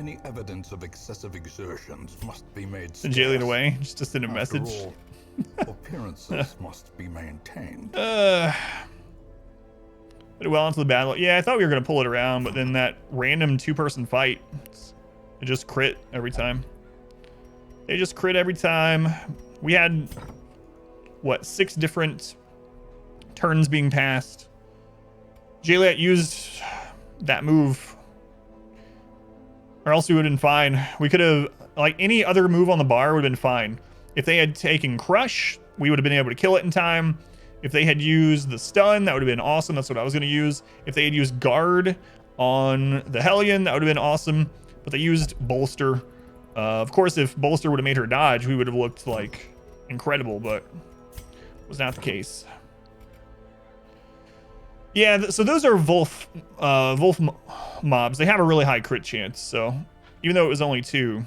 Any evidence of excessive exertions must be made Send Jaylee scarce. away just to send a After message. all, appearances must be maintained. Put it well into the battle. Yeah, I thought we were gonna pull it around, but then that random 2-person fight, it just crit every time. They just crit every time. We had what, 6 different turns being passed. Jaylee used that move, or else we would have been fine. We could have, like, any other move on the bar would have been fine. If they had taken Crush, we would have been able to kill it in time. If they had used the stun, that would have been awesome. That's what I was going to use. If they had used Guard on the Hellion, that would have been awesome. But they used Bolster. Of course, if Bolster would have made her dodge, we would have looked, like, incredible, but was not the case. Yeah, so those are Wolf mobs. They have a really high crit chance, so even though it was only 2.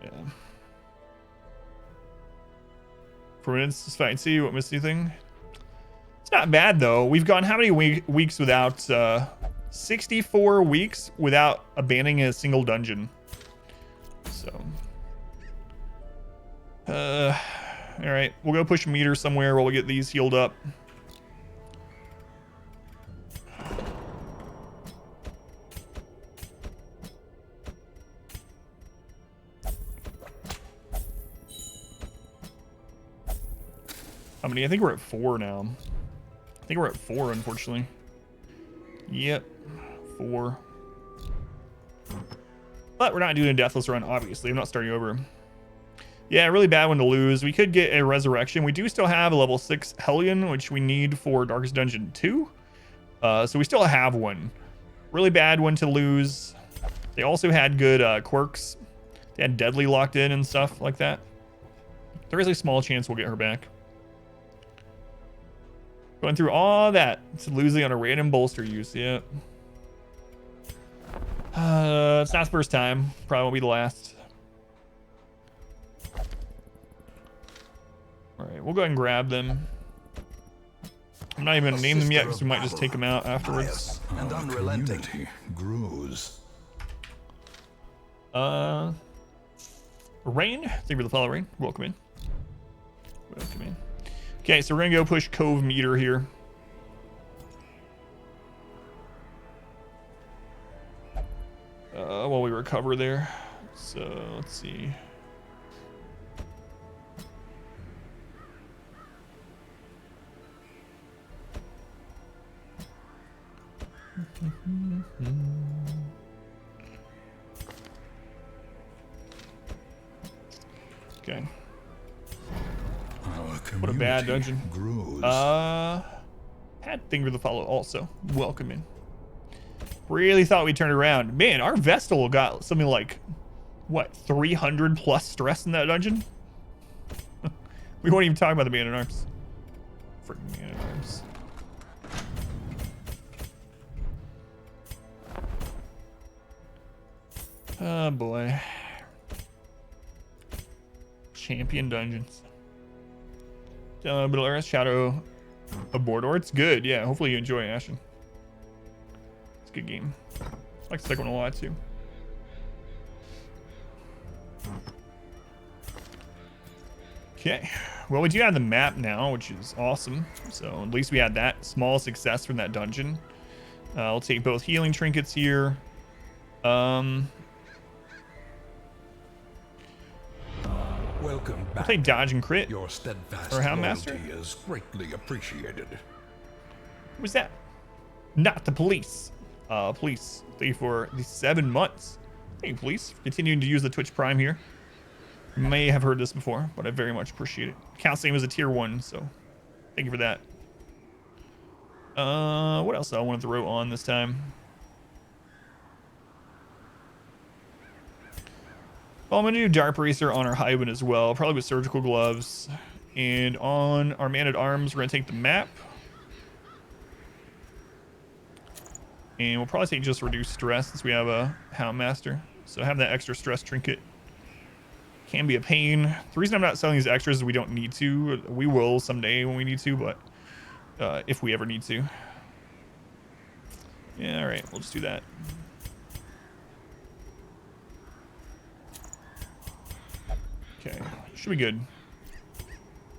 Yeah. For minutes, just fine. See what missed anything? It's not bad though. We've gone how many weeks without 64 weeks without abandoning a single dungeon. So all right, we'll go push a meter somewhere while we get these healed up. How many? I think we're at 4 now. I think we're at 4, unfortunately. Yep, 4. But we're not doing a deathless run, obviously. I'm not starting over. Yeah, really bad one to lose. We could get a resurrection. We do still have a level 6 Hellion, which we need for Darkest Dungeon 2. So we still have one. Really bad one to lose. They also had good quirks. They had Deadly locked in and stuff like that. There is a small chance we'll get her back. Going through all that to losing on a random bolster use. Yep. It's not the first time. Probably won't be the last. All right, we'll go ahead and grab them. I'm not even gonna name them yet because we might just take them out afterwards. And unrelenting grows. Rain, thank you for the follow, Rain. Welcome in. Welcome in. Okay, so we're gonna go push Cove meter here. While we recover there. So let's see. Okay. What a bad dungeon. Had thing for the follow also. Welcome in. Really thought we'd turn it around. Man, our Vestal got something like, what, 300 plus stress in that dungeon? We won't even talk about the Man at Arms. Freaking Man at Arms. Oh boy. Champion dungeons. But Shadow of Mordor. It's good. Yeah, hopefully you enjoy Ashen. It's a good game. I like the second one a lot too. Okay. Well, we do have the map now, which is awesome. So at least we had that small success from that dungeon. I'll take both healing trinkets here. Welcome back. I'll take dodge and crit. Your steadfast or Houndmaster loyalty is greatly appreciated. Who's that? Not the police. Police. Thank you for the 7 months. Thank you, police. Continuing to use the Twitch Prime here. You may have heard this before, but I very much appreciate it. Counts same as a tier 1, so thank you for that. What else do I want to throw on this time? Well, I'm going to do Dark Racer on our Highwind as well, probably with surgical gloves. And on our Man at Arms, we're going to take the map. And we'll probably take just reduced stress since we have a Houndmaster. So have that extra stress trinket. Can be a pain. The reason I'm not selling these extras is we don't need to. We will someday when we need to, but if we ever need to. Yeah, all right, we'll just do that. Should be good.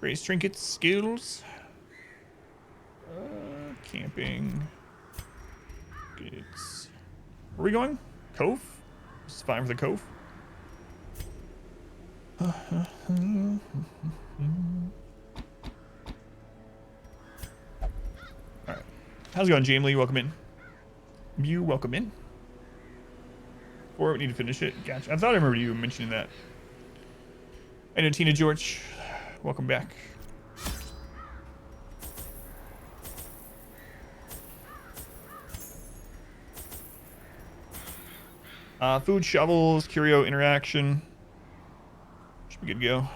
Raise trinkets, skills. Camping. It's. Where are we going? Cove? This is fine for the Cove. Alright. How's it going, Jamie? Welcome in. You welcome in. Or we need to finish it. Gotcha. I thought I remember you mentioning that. I know Tina George. Welcome back. Food shovels, curio interaction. Should be good to go.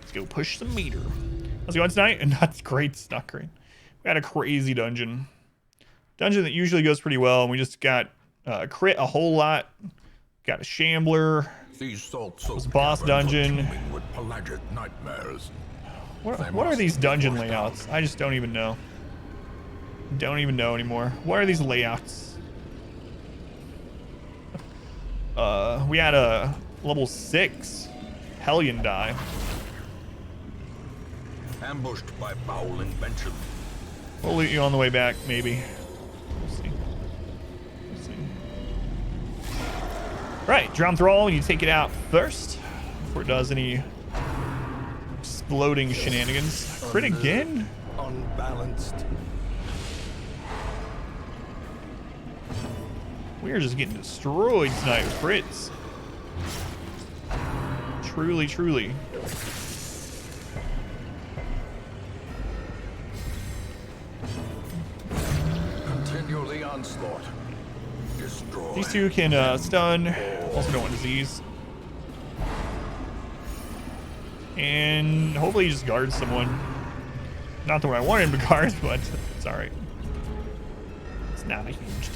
Let's go push some meter. How's it going tonight? And that's great. It's not great. We had a crazy dungeon. Dungeon that usually goes pretty well, and we just got crit a whole lot. Got a Shambler. These salt It was a boss dungeon. with pelagic nightmares. What are these dungeon layouts? I just don't even know. Don't even know anymore. What are these layouts? We had a level 6 Hellion die. Ambushed by foul invention. We'll loot you on the way back, maybe. We'll see. We'll see. Right, Drown Thrall, we need to take it out first before it does any exploding shenanigans. Crit again? Unbalanced. We are just getting destroyed tonight with crits. Truly, truly. Continue the onslaught. Destroy. These two can stun. Also don't want disease. And hopefully he just guards someone. Not the one I wanted him to guard, but it's alright. It's not a huge deal.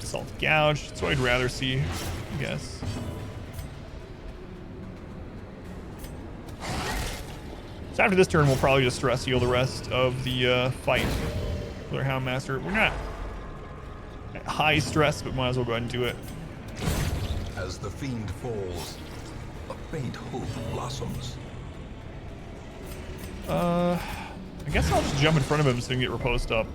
Salt Gouge. That's what I'd rather see, I guess. So after this turn, we'll probably just stress heal the rest of the fight with our Houndmaster. We're not at high stress, but might as well go ahead and do it. As the fiend falls, a faint hope blossoms. I guess I'll just jump in front of him so he can get riposte up.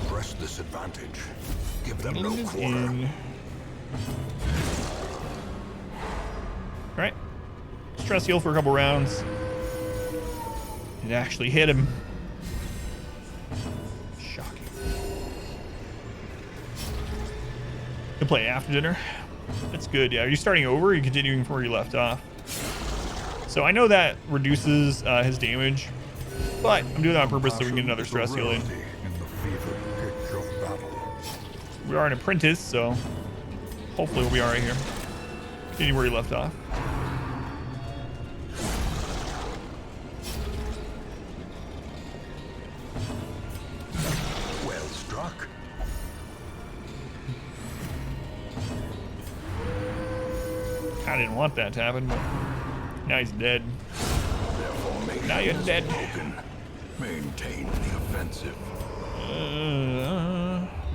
Press this advantage. Give them no quarter. In. Alright. Stress heal for a couple rounds. It actually hit him. Shocking. Can play after dinner. That's good. Yeah, are you starting over or are you continuing from where you left off? So I know that reduces his damage, but I'm doing that on purpose so we can get another stress heal in. We are an apprentice, so hopefully we'll be alright here. Continue where you left off. Well struck. I didn't want that to happen, but now he's dead. Now you're dead. Broken. Maintain the offensive.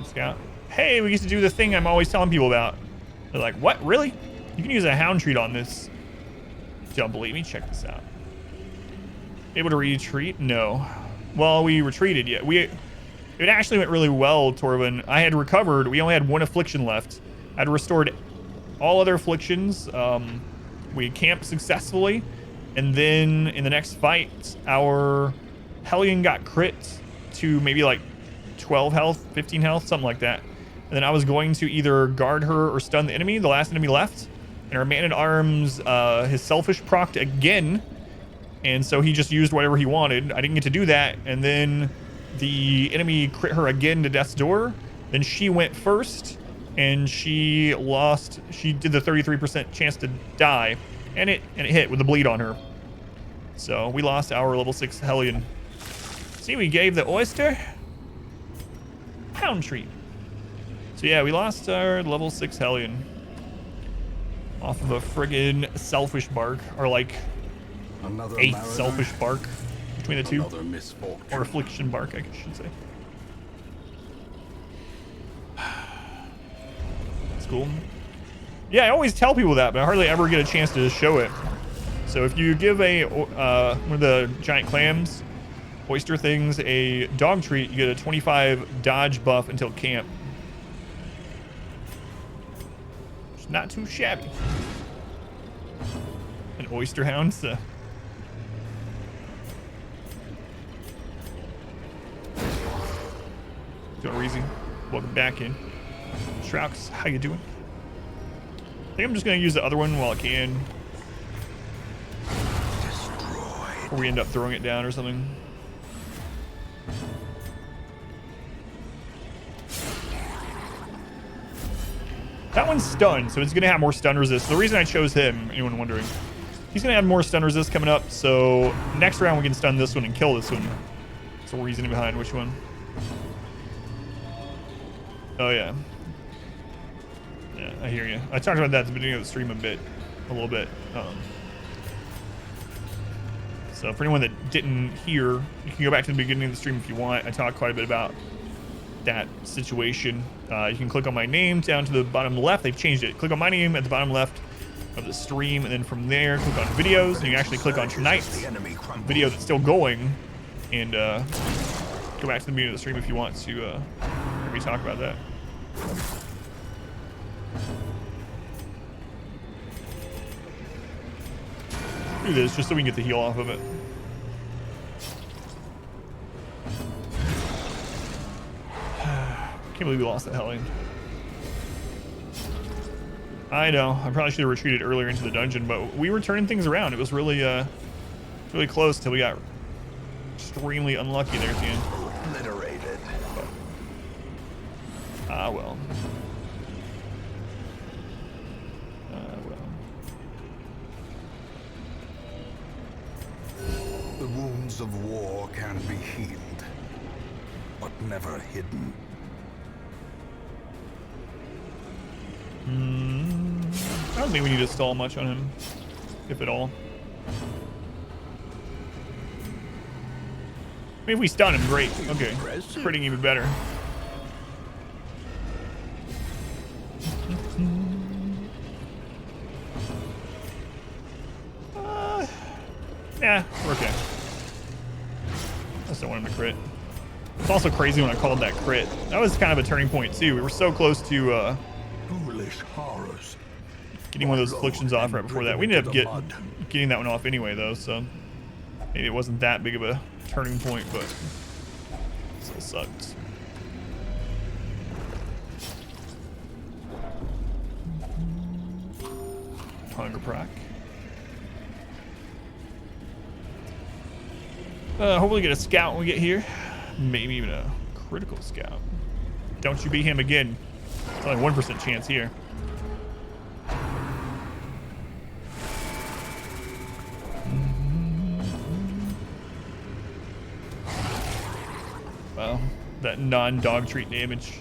Scout. Hey, we get to do the thing I'm always telling people about. They're like, what? Really? You can use a hound treat on this. Don't believe me? Check this out. Able to retreat? No. Well, we retreated yet. It actually went really well, Torvin. I had recovered. We only had one affliction left. I'd restored all other afflictions. We camped successfully. And then in the next fight, our Hellion got crit to maybe like 12 health, 15 health, something like that. And then I was going to either guard her or stun the enemy, the last enemy left. And our man-at-arms, his selfish procced again. And so he just used whatever he wanted. I didn't get to do that. And then the enemy crit her again to death's door. Then she went first. And she lost. She did the 33% chance to die. And it hit with the bleed on her. So we lost our level 6 Hellion. See, we gave the oyster hound treat. So yeah, we lost our level 6 Hellion. Off of a friggin' selfish bark, or like Another 8th mariner, selfish bark between the two, another misfortune. or affliction bark, I should say. That's cool. Yeah, I always tell people that, but I hardly ever get a chance to show it. So if you give a one of the giant clams, oyster things, a dog treat, you get a 25 dodge buff until camp. It's not too shabby. An oyster hound, so. Doing Reezy. Welcome back in. Shraux, how you doing? I think I'm just gonna use the other one while I can. Destroyed. Or we end up throwing it down or something. That one's stunned, so it's gonna have more stun resist. The reason I chose him, anyone wondering, he's gonna have more stun resist coming up, so next round we can stun this one and kill this one. That's the reasoning behind which one. Oh yeah. Yeah, I hear you. I talked about that at the beginning of the stream a little bit. So for anyone that didn't hear, you can go back to the beginning of the stream if you want. I talked quite a bit about that situation. You can click on my name down to the bottom left. They've changed it. Click on my name at the bottom left of the stream, and then from there, click on videos. And you can actually click on tonight's video that's still going, and go back to the beginning of the stream if you want to hear me talk about that. Do this just so we can get the heal off of it. Can't believe we lost that Hellion. I know. I probably should have retreated earlier into the dungeon, but we were turning things around. It was really close till we got extremely unlucky there at the end. Obliterated. Ah, well. The wounds of war can be healed, but never hidden. I don't think we need to stall much on him, if at all. I mean, if we stun him, great. Okay, critting even better. Yeah, we're okay. I just don't want him to crit. It's also crazy when I called that crit. That was kind of a turning point too. We were so close to Foolish horrors. getting one of those afflictions off right before that. We ended up getting that one off anyway though, so maybe it wasn't that big of a turning point, but it still sucked. Hunger proc. Hopefully get a scout when we get here. Maybe even a critical scout. Don't you be him again. It's only 1% chance here. Well, that non-dog treat damage.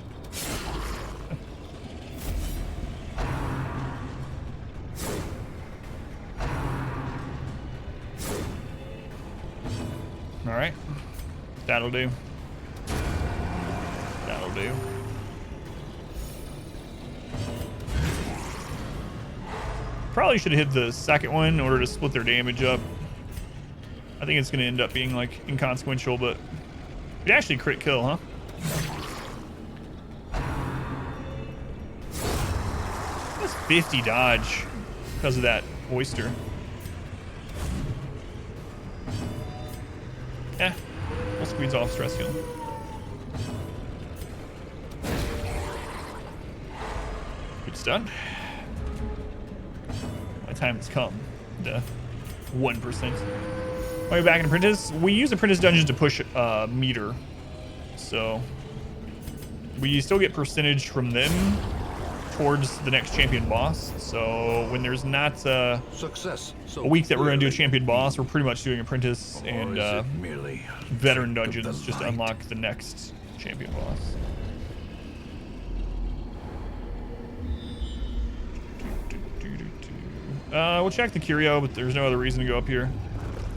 All right, that'll do. That'll do. Probably should have hit the second one in order to split their damage up. I think it's going to end up being like inconsequential, but it actually crit kill, huh? That's 50 dodge because of that oyster. Eh, we'll squeeze off stress heal. Good stun. My time has come. The 1%. Way back in Apprentice, we use Apprentice dungeons to push meter, so we still get percentage from them towards the next champion boss. So when there's not a week that we're going to do a champion boss, we're pretty much doing Apprentice and veteran dungeons just to unlock the next champion boss. We'll check the curio, but there's no other reason to go up here.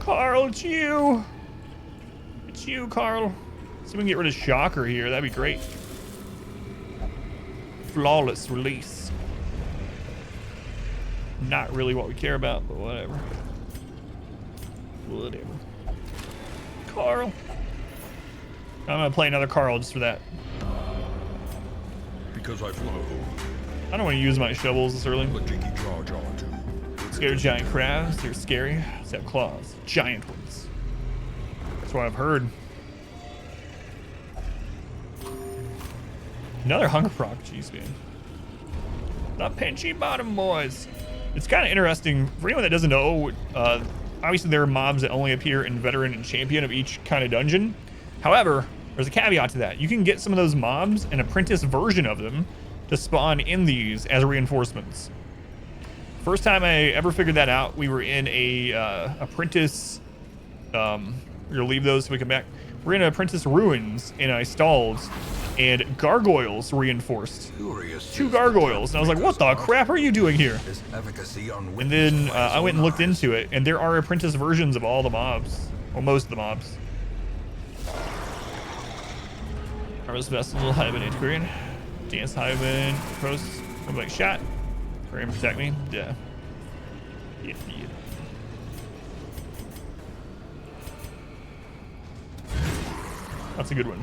Carl, it's you. It's you, Carl. See if we can get rid of Shocker here. That'd be great. Flawless release. Not really what we care about, but whatever. Whatever. Carl. I'm gonna play another Carl just for that. Because I flow. I don't want to use my shovels this early. The jiggy jar jar too. Scared giant crabs. They're scary. They have claws. Giant ones. That's what I've heard. Another hunger proc. Jeez, man. The pinchy bottom boys. It's kind of interesting for anyone that doesn't know. Obviously, there are mobs that only appear in veteran and champion of each kind of dungeon. However, there's a caveat to that. You can get some of those mobs, an apprentice version of them, to spawn in these as reinforcements. First time I ever figured that out, we were in a apprentice. We're gonna leave those so we come back. We're in apprentice ruins, and I stalled, and gargoyles reinforced. Two gargoyles, and I was like, "What the crap are you doing here?" And then I went and looked into it, and there are apprentice versions of all the mobs, well, most of the mobs. Harvest Vessel, Hibernate Queen, Dance Hibernate, Post, like shot. Hurry and protect me. Yeah. Yeah. That's a good one.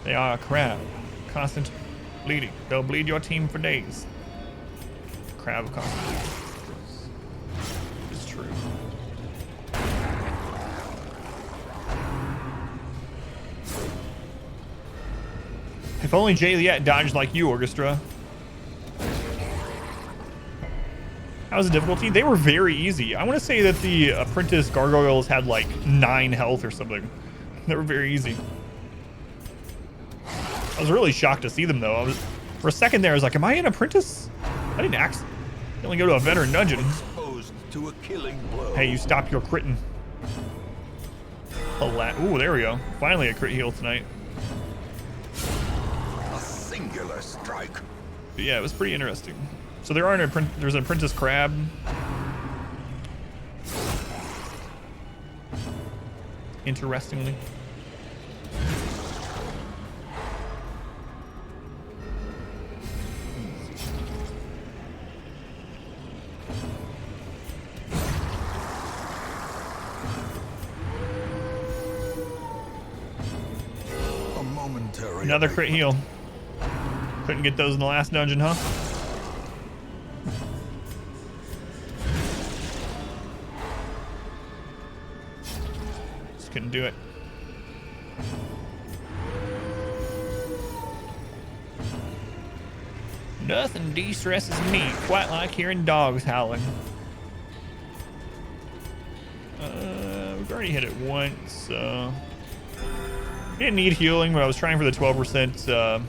They are a crab. Constant bleeding. They'll bleed your team for days. Crab of constant bleeding. It's true. If only Jayliet dodged like you, Orchestra. How was the difficulty? They were very easy. I want to say that the apprentice gargoyles had like 9 health or something. They were very easy. I was really shocked to see them though. For a second there, I was like, am I an apprentice? I didn't accidentally go to a veteran dungeon. Exposed to a killing blow. Hey, you stop your critting. Ooh, there we go. Finally a crit heal tonight. A singular strike. But yeah, it was pretty interesting. So there's an apprentice crab. Interestingly. A momentary. Another crit heal. Couldn't get those in the last dungeon, huh? Couldn't do it. Nothing de-stresses me quite like hearing dogs howling. We've already hit it once. Didn't need healing, but I was trying for the 12% so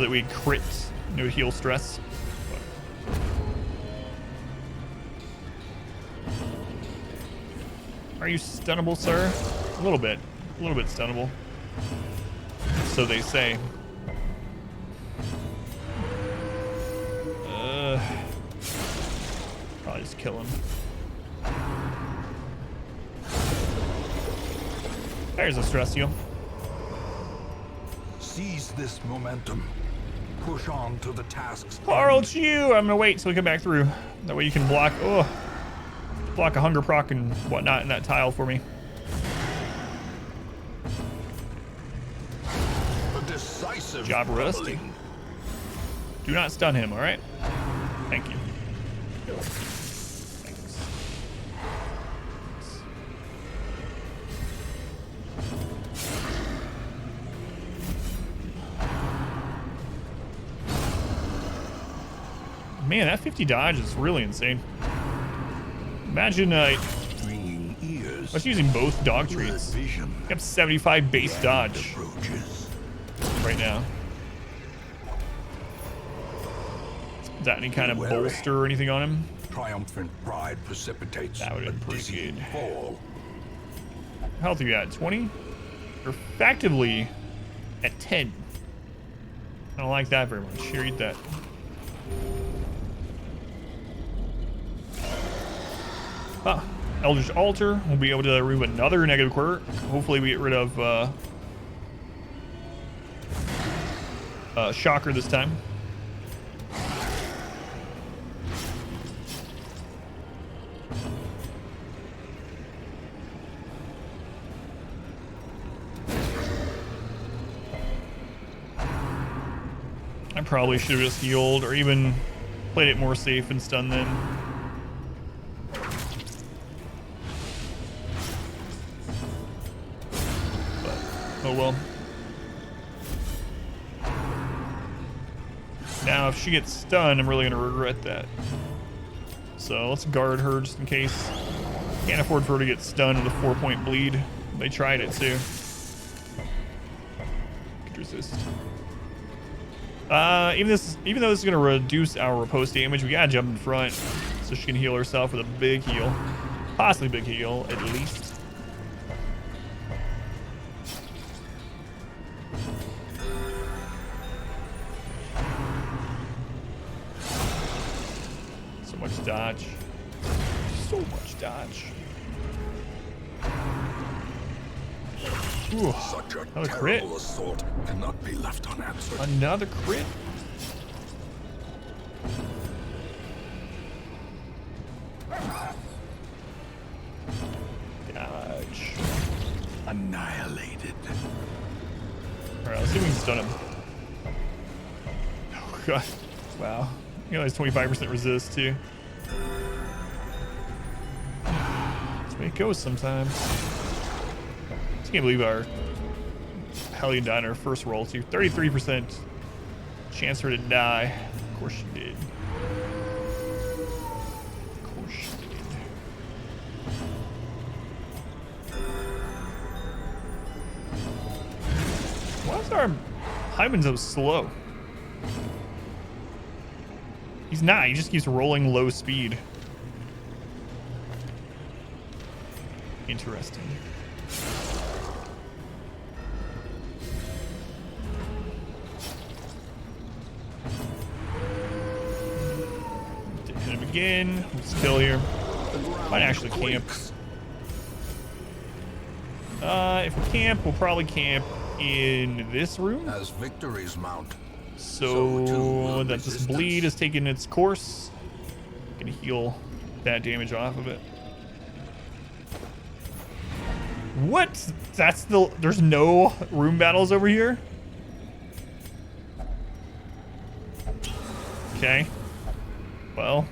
that we crit no heal stress. Are you stunnable, sir? A little bit stunnable. So they say. Probably just kill him. There's a stress heal. Seize this momentum. Push on to the tasks. Carl, it's you. I'm gonna wait till we come back through. That way you can block. Oh. Block a hunger proc and whatnot in that tile for me. A decisive Job Rusty. Do not stun him, alright? Thank you. Thanks. Man, that 50 dodge is really insane. Imagine us using both dog treats. I have 75 base dodge right now. Is that any kind of bolster or anything on him? Triumphant pride precipitates That would have been pretty dizzying good. fall. How health are you at? 20? You're effectively at 10. I don't like that very much. Here, eat that. Ah, Eldritch Altar. We'll be able to remove another negative quirk. Hopefully we get rid of Shocker this time. I probably should have just healed or even played it more safe and stunned then. But, oh well. Now, if she gets stunned, I'm really going to regret that. So let's guard her just in case. Can't afford for her to get stunned with a 4-point bleed. They tried it too. Could resist. Even though this is going to reduce our riposte damage, we got to jump in front so she can heal herself with a big heal. Possibly big heal, at least. So much dodge. So much dodge. Ooh, Such a another crit. terrible assault cannot be left unanswered. Another crit. Dodge. Annihilated. Alright, let's see if we can stun him. Oh god. Wow. He only has 25% resist too. That's the way it goes sometimes. I can't believe our Hellion died in her first roll too. 33% chance for her to die. Of course she did. Of course she did. Why is our Hyman so slow? He's not. He just keeps rolling low speed. Interesting. Hit him again. Let's kill here. Might actually camp. If we camp, we'll probably camp in this room. As victories mount, So that this bleed has taken its course. Gonna heal that damage off of it. What? That's the... There's no room battles over here? Okay. Well.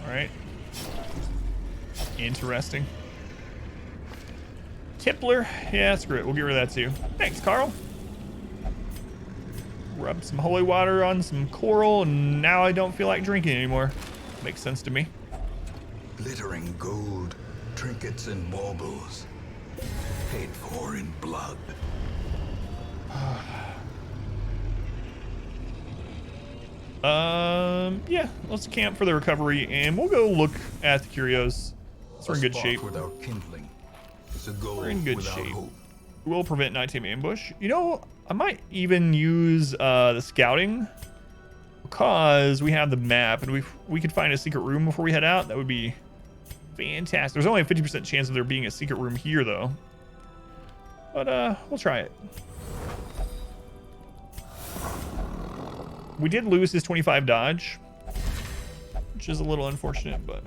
Alright. Interesting. Tippler. Yeah, screw it. We'll get rid of that too. Thanks, Carl. Rub some holy water on some coral, and now I don't feel like drinking anymore. Makes sense to me. glittering gold, trinkets and baubles, paid for in blood. Yeah, let's camp for the recovery, and we'll go look at the curios. So we're in good shape. Without kindling is a goal We're in good without shape. hope. We'll prevent nighttime ambush. You know, I might even use the scouting because we have the map, and we could find a secret room before we head out. That would be fantastic. There's only a 50% chance of there being a secret room here, though. But we'll try it. We did lose his 25 dodge, which is a little unfortunate, but...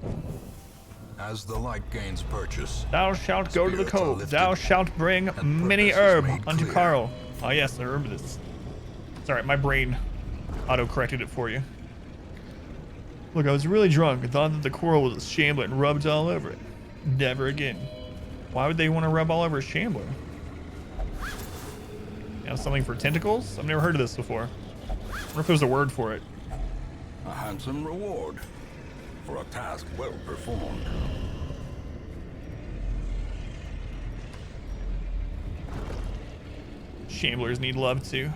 As the light gains purchase, Thou shalt go to the spirits are cove. lifted, Thou shalt bring and many purpose is herb made unto clear. Carl. Oh yes, I remember this. It's alright, my brain auto-corrected it for you. Look, I was really drunk and thought that the coral was a shambler and rubbed all over it. Never again. Why would they want to rub all over a shambler? You know, something for tentacles? I've never heard of this before. I wonder if there's a word for it. a handsome reward for a task well performed. Shamblers need love too.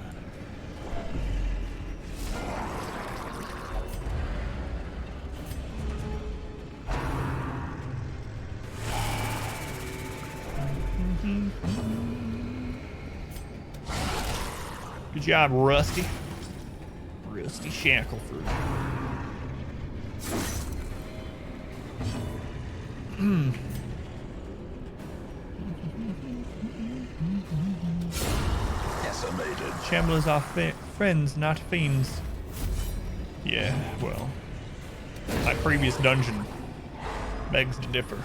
Good job, Rusty. Rusty Shackleford. Decimated. Shamblers are friends, not fiends. Yeah, well, my previous dungeon begs to differ.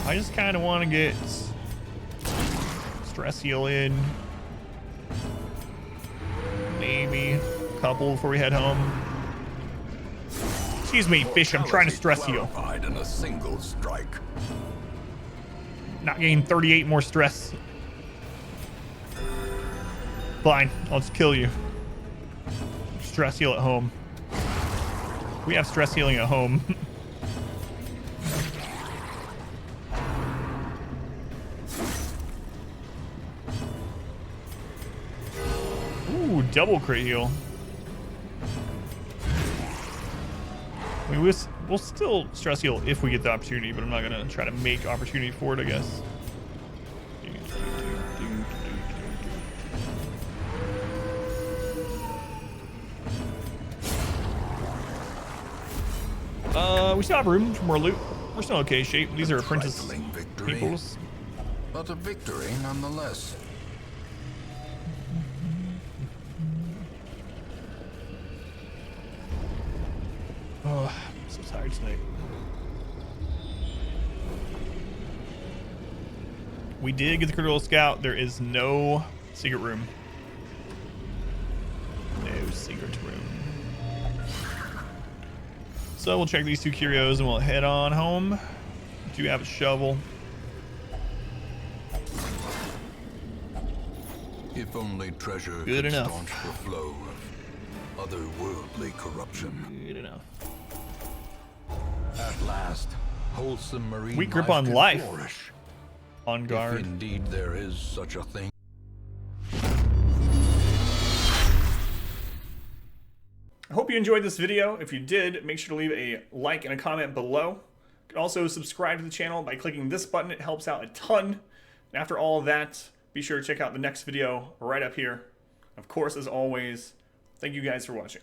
I just kind of want to get stress heal in. Maybe a couple before we head home. Excuse me, fish. I'm trying to stress heal. In a single strike. Not getting 38 more stress. Fine, I'll just kill you. Stress heal at home. We have stress healing at home. Ooh, double crit heal. I mean, we'll still stress heal if we get the opportunity, but I'm not gonna try to make opportunity for it, I guess. We still have room for more loot. We're still in okay shape. These are apprentice peoples. But a victory nonetheless. Oh, I'm so tired tonight. We did get the critical scout. There is no secret room. No secret room. So we'll check these two curios and we'll head on home. Do have a shovel. If only treasure Good could enough. staunch the flow of otherworldly corruption. Good enough. At last, wholesome marine Weak grip life on can life. flourish. On guard. If indeed there is such a thing. I hope you enjoyed this video. If you did, make sure to leave a like and a comment below. You can also subscribe to the channel by clicking this button. It helps out a ton. And after all of that, be sure to check out the next video right up here. Of course, as always, thank you guys for watching.